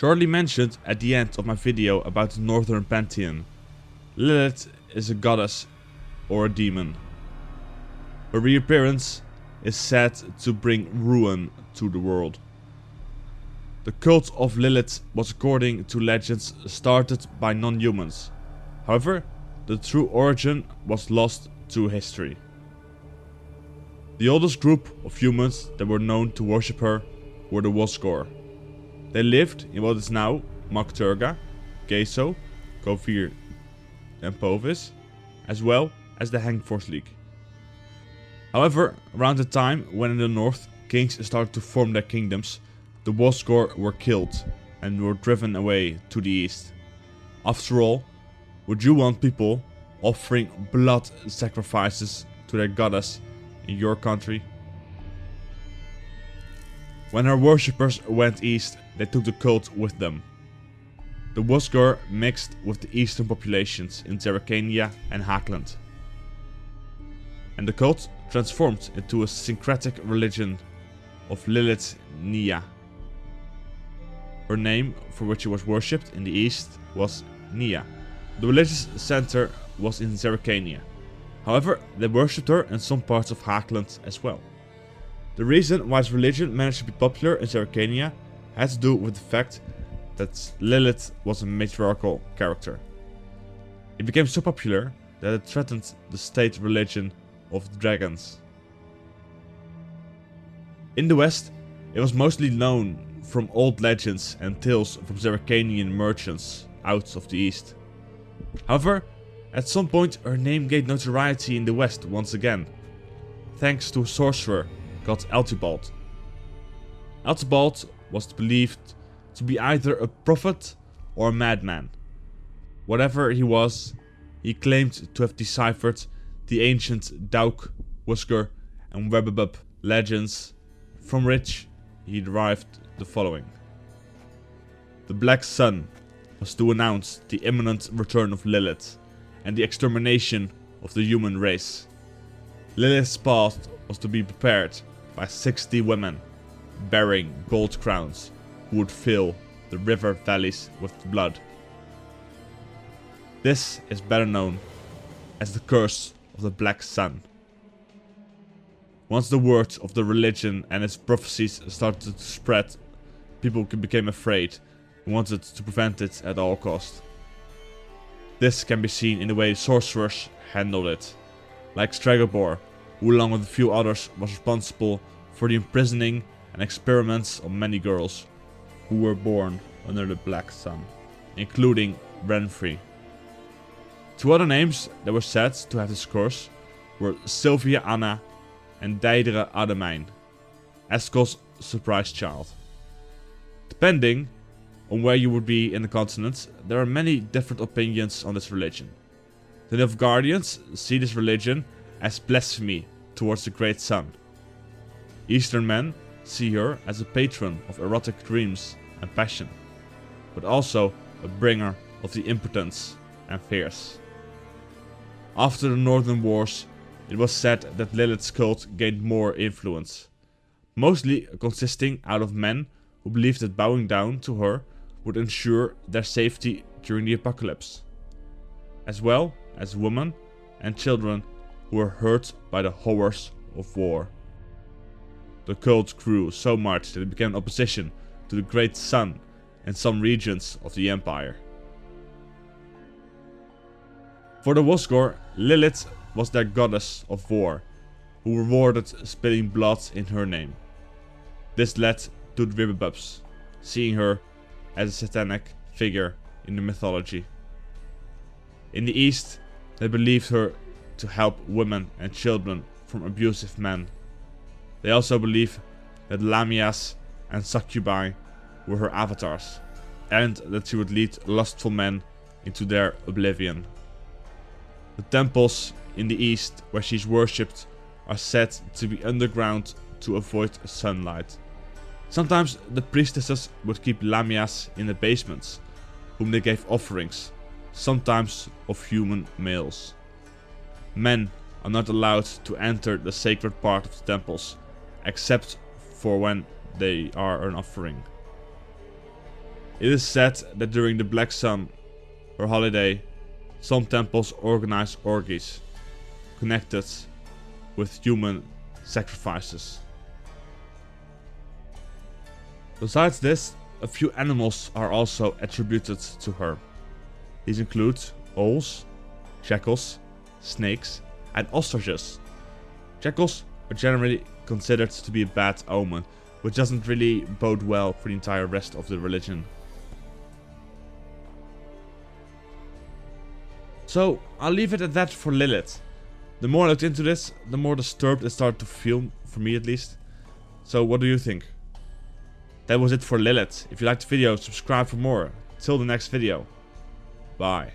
Shortly mentioned at the end of my video about the Northern Pantheon, Lilith is a goddess or a demon. Her reappearance is said to bring ruin to the world. The cult of Lilith was, according to legends, started by non-humans. However, the true origin was lost to history. The oldest group of humans that were known to worship her were the Wosgor. They lived in what is now Magturga, Geso, Kovir and Povis, as well as the Hangforth League. However, around the time when in the north kings started to form their kingdoms, the Wosgor were killed and were driven away to the east. After all, would you want people offering blood sacrifices to their goddess in your country? When her worshippers went east, they took the cult with them. The Wosgor mixed with the eastern populations in Zerrikania and Haakland. And the cult transformed into a syncretic religion of Lilith Nia. Her name, for which she was worshipped in the east, was Nia. The religious center was in Zerrikania. However, they worshipped her in some parts of Haakland as well. The reason why this religion managed to be popular in Zerrikania had to do with the fact that Lilith was a matriarchal character. It became so popular that it threatened the state religion of the dragons. In the west, it was mostly known from old legends and tales from Zerrikanian merchants out of the east. However, at some point her name gained notoriety in the west once again, thanks to a sorcerer called Eltibald. Eltibald was believed to be either a prophet or a madman. Whatever he was, he claimed to have deciphered the ancient Dauk, Wosgor and Webbebub legends, from which he derived the following. The Black Sun was to announce the imminent return of Lilith and the extermination of the human race. Lilith's path was to be prepared by 60 women bearing gold crowns who would fill the river valleys with blood. This is better known as the Curse of the Black Sun. Once the word of the religion and its prophecies started to spread, people became afraid and wanted to prevent it at all cost. This can be seen in the way sorcerers handled it, like Stragobor, who along with a few others was responsible for the imprisoning and experiments on many girls who were born under the Black Sun, including Renfrey. Two other names that were said to have this curse were Sylvia Anna and Deidre Ademijn, Eskel's surprise child. Depending on where you would be in the continent, there are many different opinions on this religion. The Nilfgaardians see this religion as blasphemy towards the Great Sun. Eastern men see her as a patron of erotic dreams and passion, but also a bringer of the impotence and fears. After the Northern Wars, it was said that Lilith's cult gained more influence, mostly consisting out of men who believed that bowing down to her would ensure their safety during the apocalypse, as well as women and children who were hurt by the horrors of war. The cult grew so much that it became opposition to the Great Sun in some regions of the Empire. For the Wosgor, Lilith was their goddess of war, who rewarded spilling blood in her name. This led to the Webbebubs, seeing her as a satanic figure in the mythology. In the east, they believed her to help women and children from abusive men. They also believe that Lamias and Succubi were her avatars, and that she would lead lustful men into their oblivion. The temples in the east where she is worshipped are said to be underground to avoid sunlight. Sometimes the priestesses would keep Lamias in the basements, whom they gave offerings, sometimes of human males. Men are not allowed to enter the sacred part of the temples, except for when they are an offering. It is said that during the Black Sun, or holiday, some temples organize orgies connected with human sacrifices. Besides this, a few animals are also attributed to her. These include owls, jackals, snakes, and ostriches. Jackals are generally considered to be a bad omen, which doesn't really bode well for the entire rest of the religion. So, I'll leave it at that for Lilith. The more I looked into this, the more disturbed it started to feel, for me at least. So, what do you think? That was it for Lilith. If you liked the video, subscribe for more. Till the next video. Bye.